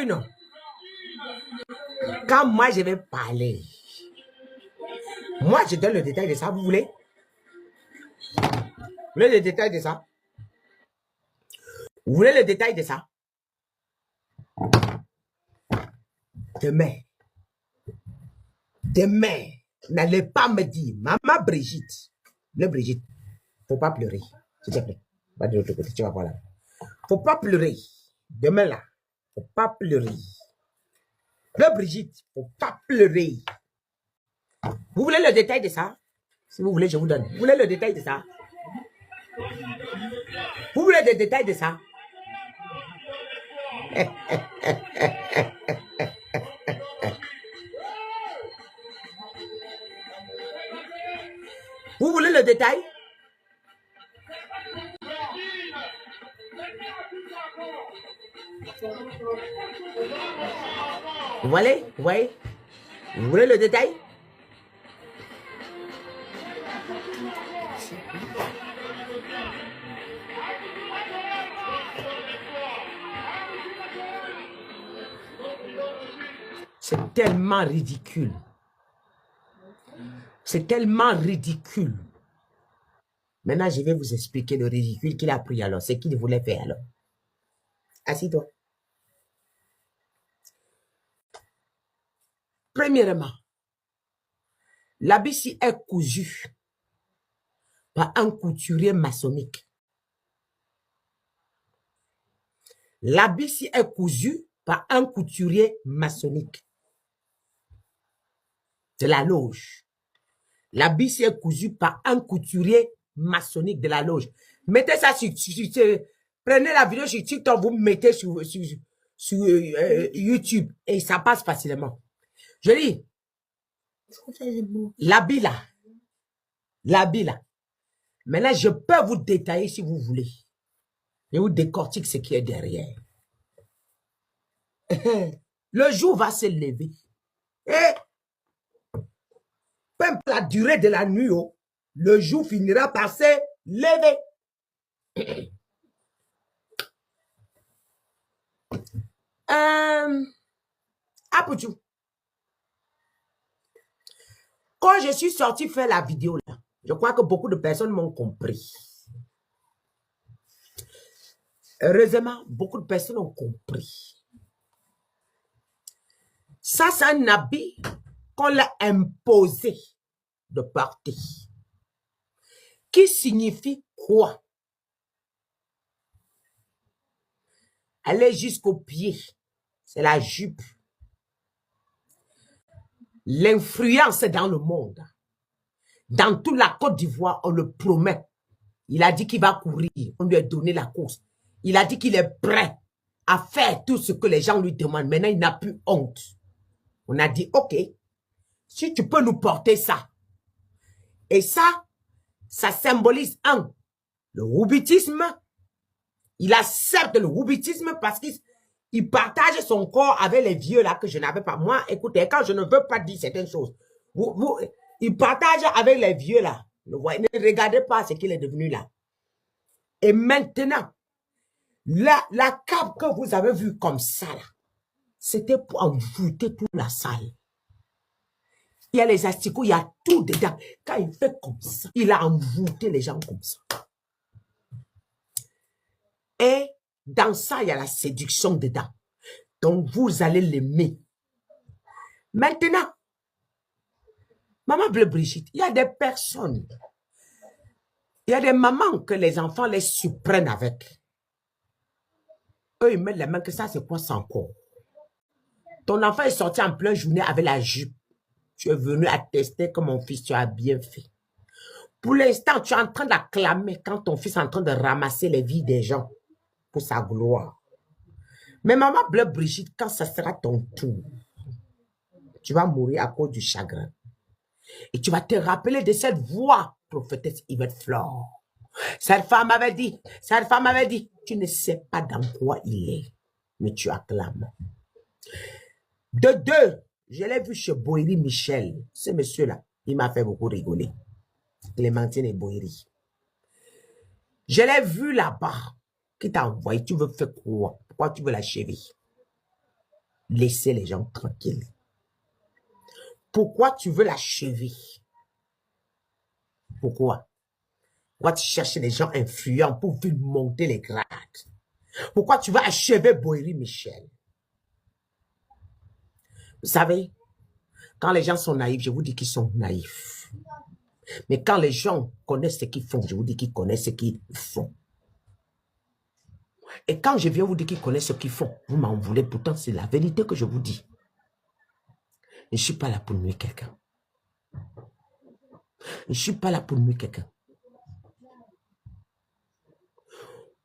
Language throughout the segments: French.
oui, non. Quand moi, je vais parler, moi, je donne le détail de ça. Vous voulez? Vous voulez le détail de ça? Vous voulez le détail de ça? Demain, n'allez pas me dire, maman Brigitte, le Brigitte, faut pas pleurer, s'il te plaît. Va de l'autre côté, tu vas voir là. Faut pas pleurer. Demain là, faut pas pleurer. Le Brigitte, faut pas pleurer. Vous voulez le détail de ça? Si vous voulez, je vous donne. Vous voulez le détail de ça? Vous voulez des détails de ça? Vous voulez le détail? Vous voyez? Vous voyez? Vous voulez le détail? C'est tellement ridicule. C'est tellement ridicule. Maintenant, je vais vous expliquer le ridicule qu'il a pris alors. C'est qu'il voulait faire alors. Assis-toi. Premièrement, l'habit est cousu par un couturier maçonnique. L'habit est cousu par un couturier maçonnique de la loge. L'habit est cousu par un couturier maçonnique de la loge. Mettez ça sur prenez la vidéo sur TikTok, vous mettez sur YouTube et ça passe facilement. Je dis, l'habit là. Maintenant, je peux vous détailler si vous voulez. Je vous décortique ce qui est derrière. Le jour va se lever. Et peu importe la durée de la nuit, le jour finira par se lever. Apoutou. Quand je suis sorti faire la vidéo là, je crois que beaucoup de personnes m'ont compris. Heureusement, beaucoup de personnes ont compris. Ça, c'est un habit qu'on l'a imposé de porter. Qui signifie quoi? Aller jusqu'au pied, c'est la jupe. L'influence dans le monde. Dans toute la Côte d'Ivoire, on le promet. Il a dit qu'il va courir. On lui a donné la course. Il a dit qu'il est prêt à faire tout ce que les gens lui demandent. Maintenant, il n'a plus honte. On a dit, OK, si tu peux nous porter ça. Et ça symbolise le roubitisme. Il accepte le roubitisme parce qu'il partage son corps avec les vieux là que je n'avais pas. Moi, écoutez, quand je ne veux pas dire certaines choses, il partage avec les vieux là. Ne regardez pas ce qu'il est devenu là. Et maintenant, la cape que vous avez vue comme ça là, c'était pour envoûter toute la salle. Il y a les asticots, il y a tout dedans. Quand il fait comme ça, il a envoûté les gens comme ça. Et dans ça, il y a la séduction dedans. Donc, vous allez l'aimer. Maintenant, Maman Bleu Brigitte, il y a des personnes, il y a des mamans que les enfants les surprennent avec. Eux, ils mettent les mains que ça, c'est quoi ça encore? Ton enfant est sorti en pleine journée avec la jupe. Tu es venu attester que mon fils, tu as bien fait. Pour l'instant, tu es en train d'acclamer quand ton fils est en train de ramasser les vies des gens pour sa gloire. Mais Maman Bleu Brigitte, quand ça sera ton tour, tu vas mourir à cause du chagrin. Et tu vas te rappeler de cette voix, prophétesse Yvette Flore. Cette femme avait dit, tu ne sais pas dans quoi il est, mais tu acclames. De deux, je l'ai vu chez Boïri Michel. Ce monsieur-là, il m'a fait beaucoup rigoler. Clémentine et Boïri. Je l'ai vu là-bas. Qui t'a envoyé? Tu veux faire quoi? Pourquoi tu veux l'achever? laisser les gens tranquilles. Pourquoi tu veux l'achever? Pourquoi? Pourquoi tu cherches des gens influents pour venir monter les grades? Pourquoi tu veux achever Boeri Michel? Vous savez, quand les gens sont naïfs, je vous dis qu'ils sont naïfs. Mais quand les gens connaissent ce qu'ils font, je vous dis qu'ils connaissent ce qu'ils font. Et quand je viens vous dire qu'ils connaissent ce qu'ils font, vous m'en voulez, pourtant c'est la vérité que je vous dis. Je ne suis pas là pour nuire quelqu'un. Je ne suis pas là pour nuire quelqu'un.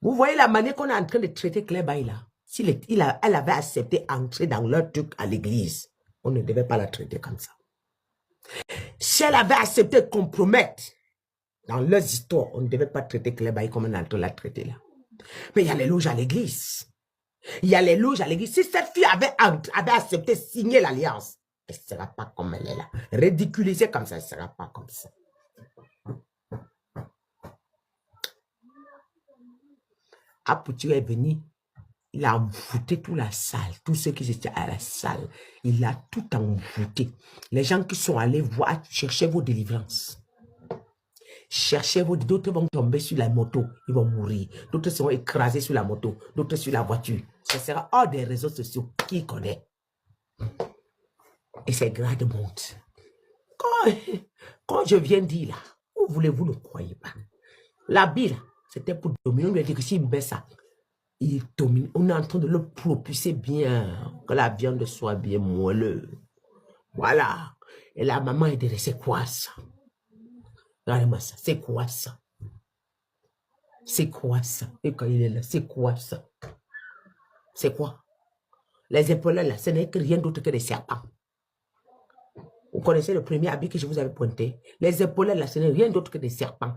Vous voyez la manière qu'on est en train de traiter Claire Baye là. Si elle avait accepté d'entrer dans leur truc à l'église, on ne devait pas la traiter comme ça. Si elle avait accepté de compromettre dans leurs histoires, on ne devait pas traiter Claire Baye comme on est en train de la traiter là. Mais il y a les loges à l'église. Il y a les loges à l'église. Si cette fille avait accepté de signer l'alliance, elle ne sera pas comme elle est là. Ridiculisée comme ça, elle ne sera pas comme ça. Apoutu est venu, il a envoûté toute la salle, tous ceux qui étaient à la salle, il a tout envoûté. Les gens qui sont allés voir, cherchez vos délivrances. Cherchez vos, d'autres vont tomber sur la moto, ils vont mourir. D'autres seront écrasés sur la moto, d'autres sur la voiture. Ce sera hors des réseaux sociaux, qui connaît. Et c'est grade monte. Quand je viens dire là, où voulez-vous ne croyez pas? La bille, c'était pour dominer. On lui a dit que s'il baisse ça, il domine. On est en train de le propulser bien, que la viande soit bien moelleuse. Voilà. Et la maman est derrière, c'est quoi ça? Regardez-moi ça, c'est quoi ça? C'est quoi ça? Et quand il est là, c'est quoi ça? C'est quoi? Les épaules là, ce n'est que rien d'autre que des serpents. Vous connaissez le premier habit que je vous avais pointé? Les épaules là, ce n'est rien d'autre que des serpents.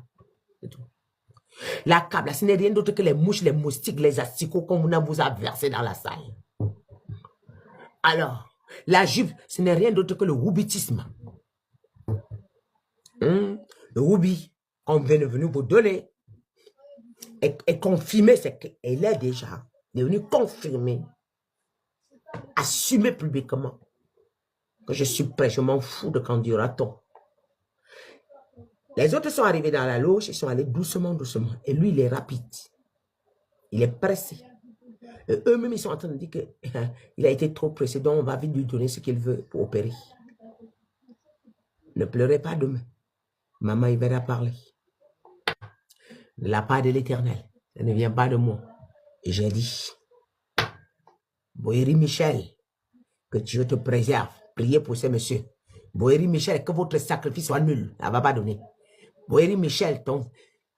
C'est tout. La câble là, ce n'est rien d'autre que les mouches, les moustiques, les asticots qu'on vous a versés dans la salle. Alors, la jupe, ce n'est rien d'autre que le roubitisme. Le roubi qu'on vient de venir vous donner est confirmé, c'est qu'elle est déjà devenue confirmée, assumée publiquement que je suis prêt, je m'en fous de quand dira-t-on. Les autres sont arrivés dans la loge, ils sont allés doucement, doucement. Et lui, il est rapide. Il est pressé. Eux-mêmes, ils sont en train de dire qu'il a été trop pressé, donc on va vite lui donner ce qu'il veut pour opérer. Ne pleurez pas demain. Maman, il verra parler. De la part de l'Éternel. Ça ne vient pas de moi. Et j'ai dit, Boeri Michel, que Dieu te préserve. Priez pour ces messieurs. Boeri Michel, que votre sacrifice soit nul. Elle ne va pas donner. Boeri Michel,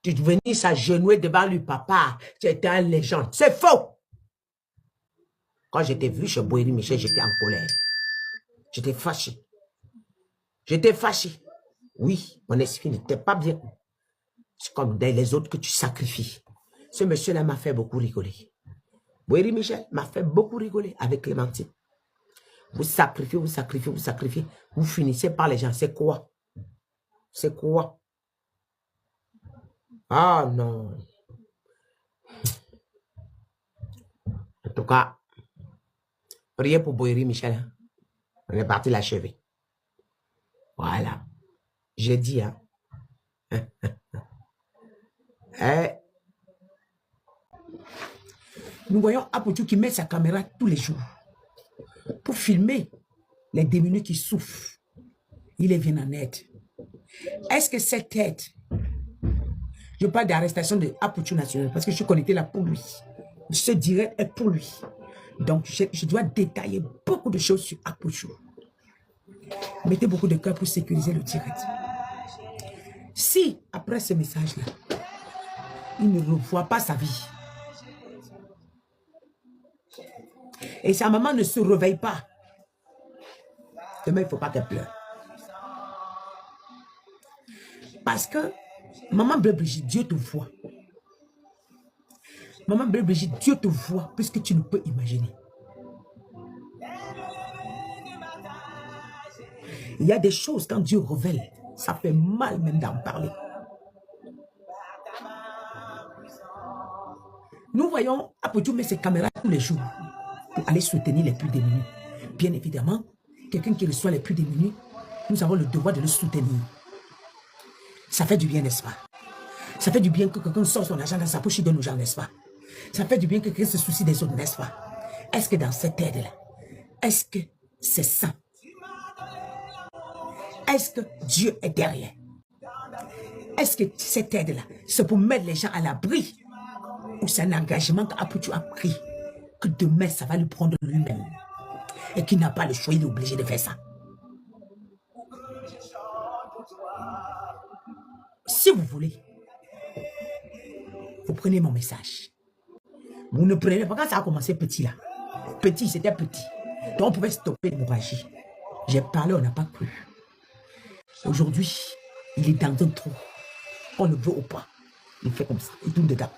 tu es venu s'agenouiller devant lui, papa. Tu étais un légende. C'est faux. Quand j'étais vu chez Boeri Michel, j'étais en colère. J'étais fâché. J'étais fâché. Oui, mon esprit n'était pas bien. C'est comme les autres que tu sacrifies. Ce monsieur-là m'a fait beaucoup rigoler. Boeri Michel m'a fait beaucoup rigoler avec Clémentine. Vous sacrifiez, vous sacrifiez, vous sacrifiez. Vous finissez par les gens. C'est quoi? C'est quoi? Ah non. En tout cas, priez pour Boeri Michel. On est parti l'achever. Voilà. J'ai dit, hein. Nous voyons Apoutu qui met sa caméra tous les jours pour filmer les démunis qui souffrent. Il les vient en aide. Est-ce que cette aide, je parle d'arrestation de Apoutu National parce que je suis connecté là pour lui. Ce direct est pour lui. Donc, je dois détailler beaucoup de choses sur Apoutu. Mettez beaucoup de cœur pour sécuriser le direct. Si, après ce message-là, il ne revoit pas sa vie, et sa maman ne se réveille pas, demain, il ne faut pas qu'elle pleure. Parce que, maman Bleu Brigitte, Dieu te voit. Maman Bleu Brigitte, Dieu te voit plus que tu ne peux imaginer. Il y a des choses, quand Dieu révèle, ça fait mal même d'en parler. Nous voyons Apoutu met ses caméras tous les jours. pour aller soutenir les plus démunis. Bien évidemment, quelqu'un qui reçoit les plus démunis, nous avons le devoir de le soutenir. Ça fait du bien, n'est-ce pas? Ça fait du bien que quelqu'un sort son argent dans sa poche et donne aux gens, n'est-ce pas? Ça fait du bien que quelqu'un se soucie des autres, n'est-ce pas? Est-ce que dans cette aide-là, est-ce que c'est ça? Est-ce que Dieu est derrière? Est-ce que cette aide-là, c'est pour mettre les gens à l'abri? Ou c'est un engagement qu'Apoutu a pris, que demain, ça va lui prendre lui-même? Et qu'il n'a pas le choix, il est obligé de faire ça. Si vous voulez, vous prenez mon message. Vous ne prenez pas, quand ça a commencé petit là. Petit, c'était petit. Donc on pouvait stopper l'hémorragie. J'ai parlé, on n'a pas cru. Aujourd'hui, il est dans un trou. On le veut ou pas. Il fait comme ça, il tourne dedans.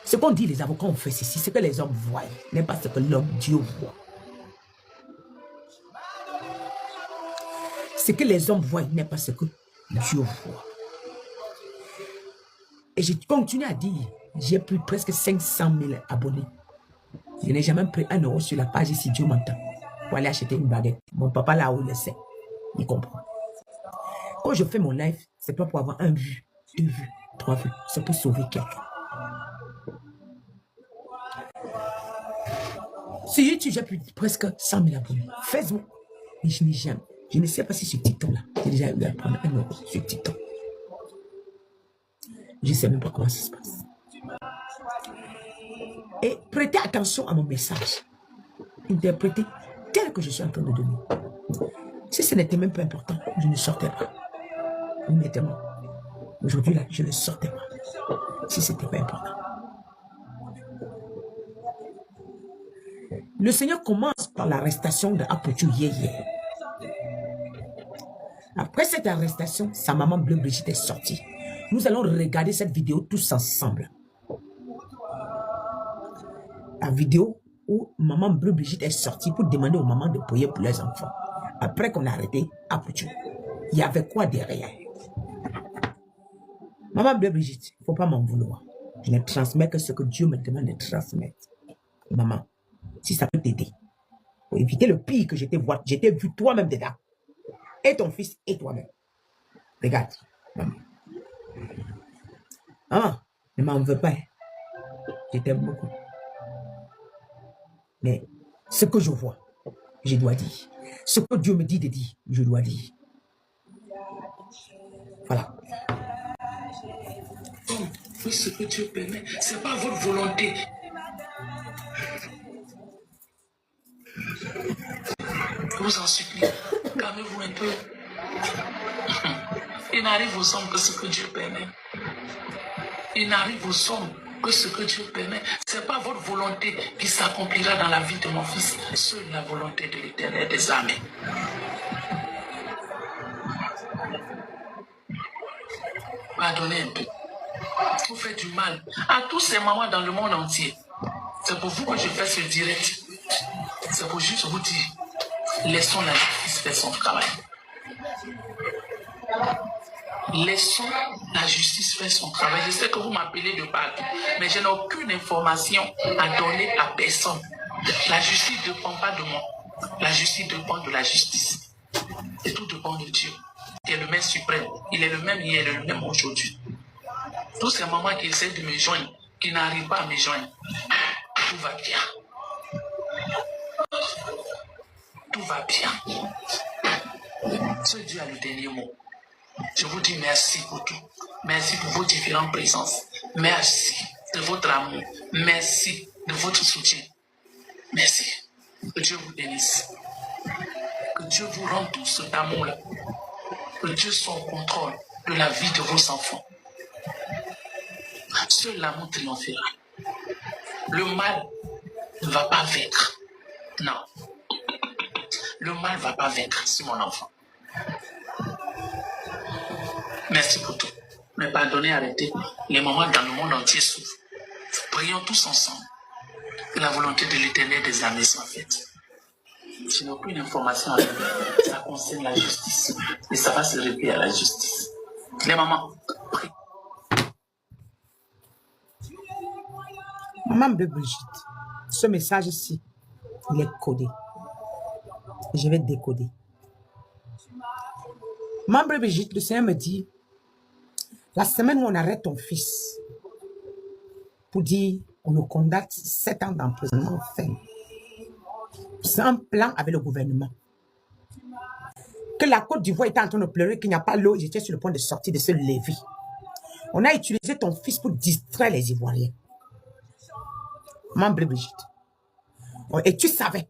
Ce qu'on dit, les avocats ont fait ceci, ce que les hommes voient, n'est pas ce que l'homme, Dieu voit. Ce que les hommes voient n'est pas ce que Dieu voit. Et je continue à dire, j'ai pris presque 500 000 abonnés. Je n'ai jamais pris 1 euro sur la page si Dieu m'entend. Pour aller acheter une baguette. Mon papa là-haut le sait. Il comprend. Quand je fais mon live, c'est pas pour avoir 1 vue, 2 vues, 3 vues. C'est pour sauver quelqu'un. Sur YouTube, j'ai pris presque 100 000 abonnés. Facebook, je n'ai jamais. Je ne sais pas si sur TikTok là, j'ai déjà eu à prendre 1 euro sur TikTok. Je ne sais même pas comment ça se passe. Et prêtez attention à mon message. Interprétez tel que je suis en train de donner. Si ce n'était même pas important, je ne sortais pas. Honnêtement. Aujourd'hui, là, je ne sortais pas. Si ce n'était pas important. Le Seigneur commence par l'arrestation de Apoutu hier. Après cette arrestation, sa maman Bleu Brigitte est sortie. Nous allons regarder cette vidéo tous ensemble. La vidéo où maman Bleu Brigitte est sortie pour demander aux mamans de prier pour leurs enfants. Après qu'on a arrêté Apoutu, il y avait quoi derrière? Maman Bleu Brigitte, il ne faut pas m'en vouloir. Je ne transmets que ce que Dieu me demande de transmettre. Maman, si ça peut t'aider, pour éviter le pire que j'étais vu toi-même dedans. Et ton fils et toi-même. Regarde, maman. Maman, ne m'en veux pas. Je t'aime beaucoup. Mais ce que je vois, je dois dire. Ce que Dieu me dit de dire, je dois dire. Voilà. Oui, ce que Dieu permet, ce n'est pas votre volonté. Je vous en supplie, calmez-vous un peu. Il n'arrive aux hommes que ce que Dieu permet. Il n'arrive aux hommes que ce que Dieu permet. Ce n'est pas votre volonté qui s'accomplira dans la vie de mon fils. Seule la volonté de l'Éternel des armées. Pardonnez un peu. Vous faites du mal à tous ces mamans dans le monde entier. C'est pour vous que je fais ce direct. C'est pour juste vous dire, laissons la justice faire son travail. Laissons la justice faire son travail. Je sais que vous m'appelez de partout, mais je n'ai aucune information à donner à personne. La justice ne dépend pas de moi. La justice dépend de la justice. Et tout dépend de Dieu, qui est le maître suprême. Il est le même hier, il est le même aujourd'hui. Tous ces mamans qui essaient de me joindre, qui n'arrivent pas à me joindre, tout va bien. Tout va bien. Ce Dieu a le dernier mot. Je vous dis merci pour tout. Merci pour vos différentes présences. Merci de votre amour. Merci de votre soutien. Merci. Que Dieu vous bénisse. Que Dieu vous rende tout cet amour-là. Que Dieu soit au contrôle de la vie de vos enfants. Seul l'amour triomphera. Le mal ne va pas vaincre. Non. Le mal ne va pas vaincre, c'est mon enfant. Merci pour tout. Mais pardonnez, arrêtez. Les mamans dans le monde entier souffrent. Prions tous ensemble. Que la volonté de l'Éternel des armées soit faite. Je n'ai aucune information à donner. Ça concerne la justice. Et ça va se révéler à la justice. Les mamans, prient. Maman Bleu Brigitte, Ce message-ci, il est codé. Je vais décoder. Membre Brigitte, le Seigneur me dit, la semaine où on arrête ton fils, pour dire, on le condamne 7 ans d'emprisonnement ferme. C'est un plan avec le gouvernement. Que la Côte d'Ivoire était en train de pleurer, qu'il n'y a pas l'eau, j'étais sur le point de sortir de ce lévis. On a utilisé ton fils pour distraire les Ivoiriens. Membre Brigitte. Et tu savais.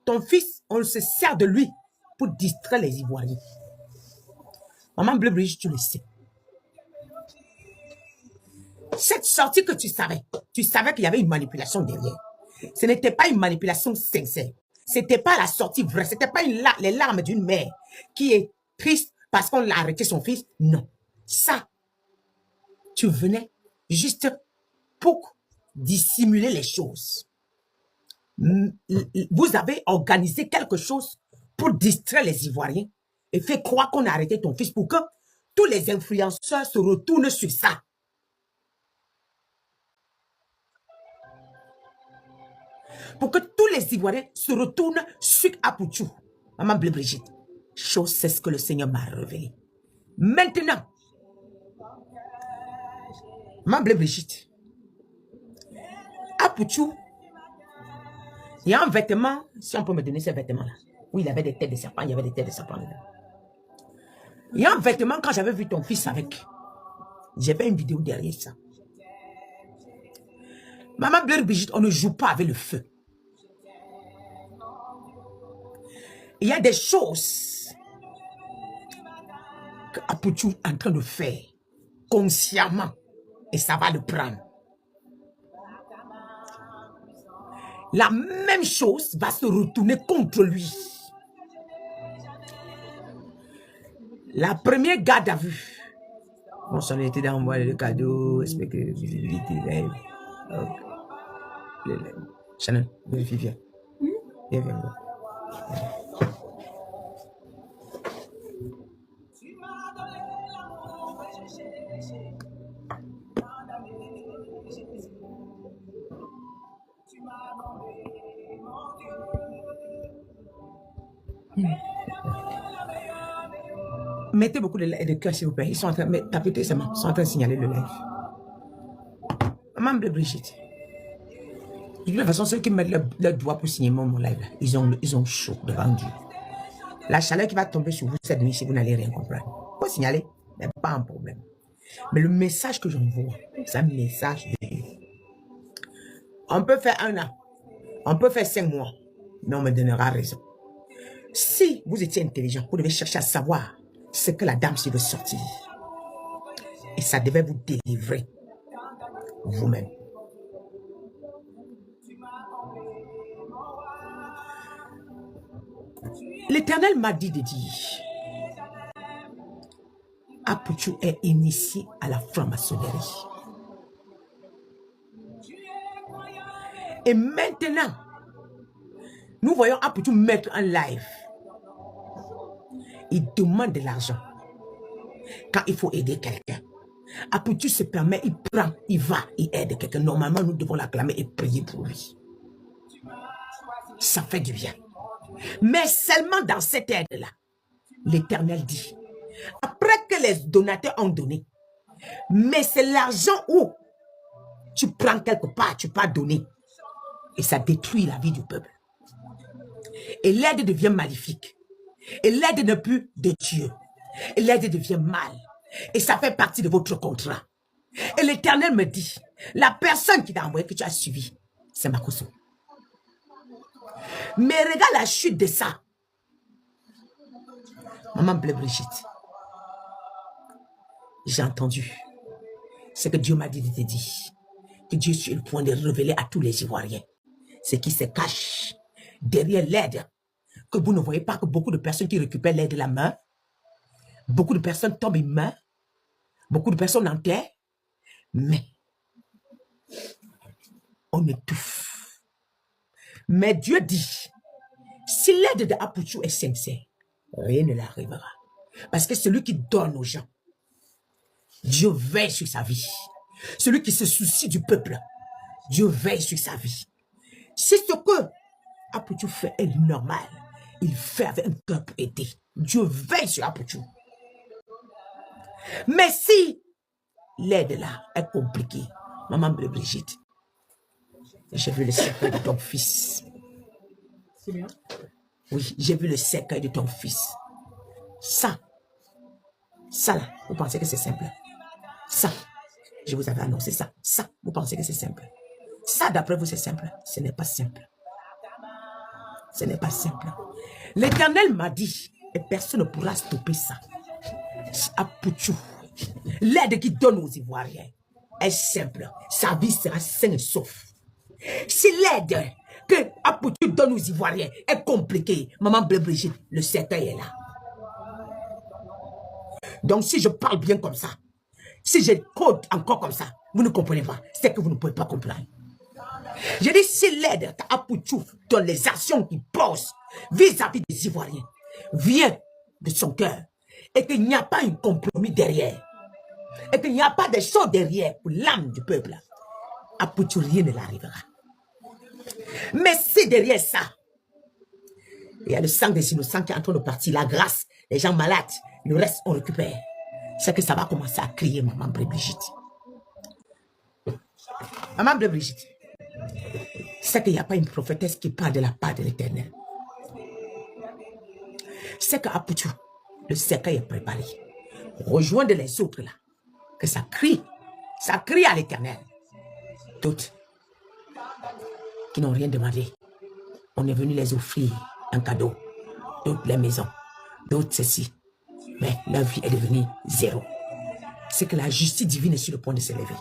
Ton fils, on se sert de lui pour distraire les Ivoiriens. Maman Bleu Brigitte, tu le sais. Cette sortie que tu savais qu'il y avait une manipulation derrière. Ce n'était pas une manipulation sincère. Ce n'était pas la sortie vraie. Ce n'était pas les larmes d'une mère qui est triste parce qu'on l'a arrêté son fils. Non. Ça, tu venais juste pour dissimuler les choses. Vous avez organisé quelque chose pour distraire les Ivoiriens et faire croire qu'on a arrêté ton fils pour que tous les influenceurs se retournent sur ça. Pour que tous les Ivoiriens se retournent sur Apouchou. Maman Bleu Brigitte, chose c'est ce que le Seigneur m'a révélé. Maintenant, Maman Bleu Brigitte, Apouchou, il y a un vêtement, si on peut me donner ce vêtement-là, où il avait des têtes de serpent, il y avait des têtes de serpent dedans. Il y a un vêtement, quand j'avais vu ton fils avec, j'avais une vidéo derrière ça. Maman Bleu Brigitte, on ne joue pas avec le feu. Il y a des choses que Apouchou est en train de faire consciemment et ça va le prendre. La même chose va se retourner contre lui. La première garde à vue. Bon, ça était d'envoyer le cadeau, respecter la visibilité. Chanel, vérifie, viens. Viens. Mettez beaucoup de cœur, s'il vous plaît. Ils sont en train de taper seulement. Ils sont en train de signaler le live. Maman de Brigitte. De toute façon, ceux qui mettent leur doigt pour signer mon live, ils ont chaud devant Dieu. La chaleur qui va tomber sur vous cette nuit, si vous n'allez rien comprendre. Vous signaler, mais pas un problème. Mais le message que j'envoie, c'est un message de Dieu. On peut faire 1 an. On peut faire 5 mois. Mais on me donnera raison. Si vous étiez intelligent, vous devez chercher à savoir ce que la dame s'y veut sortir. Et ça devait vous délivrer vous-même. L'Éternel m'a dit de dire, Apouchou est initié à la franc-maçonnerie. Et maintenant, nous voyons Apouchou mettre un live. Il demande de l'argent quand il faut aider quelqu'un. Apouchou se permet, il prend, il va, il aide quelqu'un. Normalement, nous devons l'acclamer et prier pour lui. Ça fait du bien. Mais seulement dans cette aide-là, l'Éternel dit, après que les donateurs ont donné, mais c'est l'argent où tu prends quelque part, tu peux donner. Et ça détruit la vie du peuple. Et l'aide devient maléfique. Et l'aide n'est plus de Dieu. Et l'aide devient mal. Et ça fait partie de votre contrat. Et l'Éternel me dit, la personne qui t'a envoyé, que tu as suivi, c'est Makoso. Mais regarde la chute de ça. Maman Bleu Brigitte, j'ai entendu ce que Dieu m'a dit de te dire. Que Dieu est sur le point de révéler à tous les Ivoiriens ce qui se cache derrière l'aide. Que vous ne voyez pas que beaucoup de personnes qui récupèrent l'aide de la main, beaucoup de personnes tombent une main, beaucoup de personnes enterrent, mais on étouffe. Mais Dieu dit, si l'aide de Apouchou est sincère, rien ne l'arrivera. Parce que celui qui donne aux gens, Dieu veille sur sa vie. Celui qui se soucie du peuple, Dieu veille sur sa vie. Si ce que Apuchou fait est normal, il fait avec un cœur pour aider. Dieu veille sur Apuchou. Mais si l'aide là est compliquée, maman Brigitte, j'ai vu le cercueil de ton fils. C'est bien. Oui, j'ai vu le cercueil de ton fils. Ça là, vous pensez que c'est simple? Ça, je vous avais annoncé ça. Ça, vous pensez que c'est simple? Ça, d'après vous, c'est simple? Ce n'est pas simple. Ce n'est pas simple. L'Éternel m'a dit, et personne ne pourra stopper ça. Apuchou, l'aide qu'il donne aux Ivoiriens est simple. Sa vie sera saine et sauf. Si l'aide que Apuchou donne aux Ivoiriens est compliquée, maman Brigitte, le cercueil est là. Donc si je parle bien comme ça, si je code encore comme ça, vous ne comprenez pas. C'est que vous ne pouvez pas comprendre. Je dis, si l'aide qu'Apuchou dans les actions qu'il pose vis-à-vis des Ivoiriens vient de son cœur et qu'il n'y a pas un compromis derrière et qu'il n'y a pas de choses derrière pour l'âme du peuple, Apuchou, rien ne l'arrivera. Mais si derrière ça, il y a le sang des innocents qui est en train de partir, la grâce, les gens malades, le reste on récupère. C'est que ça va commencer à crier, maman Brigitte. Maman Brigitte, c'est qu'il n'y a pas une prophétesse qui parle de la part de l'Éternel. C'est qu'Apuchou, le cercueil est préparé. Rejoindre les autres là, que ça crie à l'Éternel. Toutes qui n'ont rien demandé, on est venu les offrir un cadeau. D'autres les maisons, d'autres ceci. Mais leur vie est devenue zéro. C'est que la justice divine est sur le point de s'élever.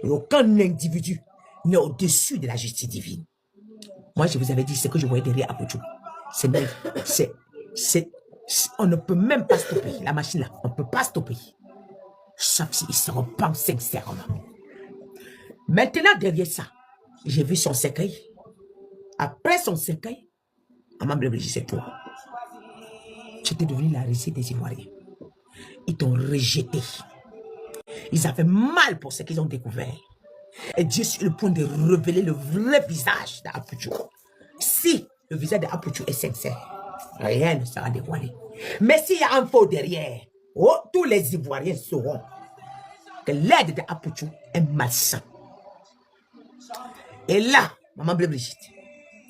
Et aucun individu n'est au-dessus de la justice divine. Moi, je vous avais dit ce que je voyais derrière Apuchou. On ne peut même pas stopper la machine là. On ne peut pas stopper. Sauf s'il se repent sincèrement. Maintenant, derrière ça, j'ai vu son cercueil. Après son cercueil, maman Brigitte, c'est toi. Tu étais devenu la risée des Ivoiriens. Ils t'ont rejeté. Ils avaient mal pour ce qu'ils ont découvert. Et Dieu est sur le point de révéler le vrai visage d'Apuchou. Si le visage d'Apuchou est sincère, rien ne sera dévoilé. Mais s'il y a un faux derrière, tous les Ivoiriens sauront que l'aide d'Apuchou est malsain. Et là, maman Brigitte,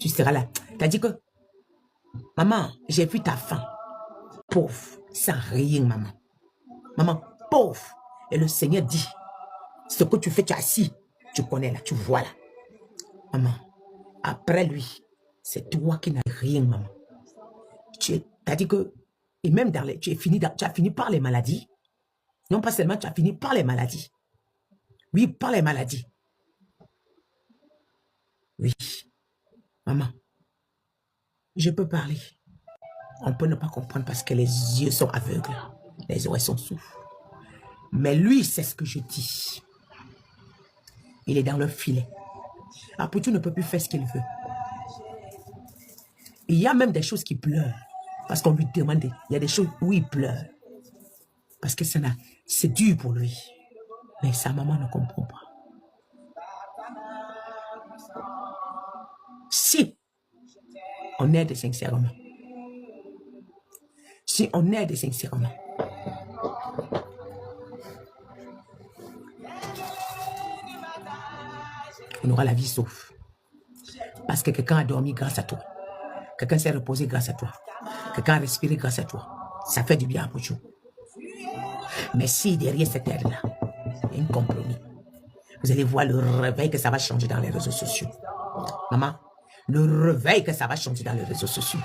tu seras là. Tu as dit que, maman, j'ai vu ta faim. Pauvre, sans rien, maman. Maman, pauvre. Et le Seigneur dit, ce que tu fais, tu es assis. Tu connais là, tu vois là. Maman, après lui, c'est toi qui n'as rien, maman. Tu as dit que, et même dans les, tu as fini par les maladies. Non pas seulement tu as fini par les maladies. Oui, par les maladies. Oui. Maman, je peux parler. On peut ne pas comprendre parce que les yeux sont aveugles. Les oreilles sont sourdes. Mais lui, c'est ce que je dis. Il est dans le filet. Apuchou ne peut plus faire ce qu'il veut. Il y a même des choses qui pleurent. Parce qu'on lui demande. Il y a des choses où il pleure. Parce que c'est dur pour lui. Mais sa maman ne comprend pas. Si on aide sincèrement. Si on aide sincèrement. On aura la vie sauve. Parce que quelqu'un a dormi grâce à toi. Quelqu'un s'est reposé grâce à toi. Quelqu'un a respiré grâce à toi. Ça fait du bien à Apuchou. Mais si derrière cette aide-là, il y a un compromis, vous allez voir le réveil que ça va changer dans les réseaux sociaux. Maman, le réveil que ça va changer dans les réseaux sociaux.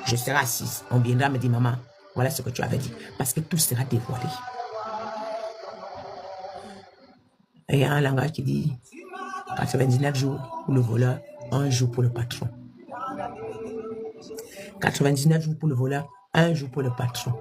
Je serai assise. On viendra me dire, maman, voilà ce que tu avais dit. Parce que tout sera dévoilé. Et il y a un langage qui dit 99 jours pour le voleur, 1 jour pour le patron. 99 jours pour le voleur, 1 jour pour le patron.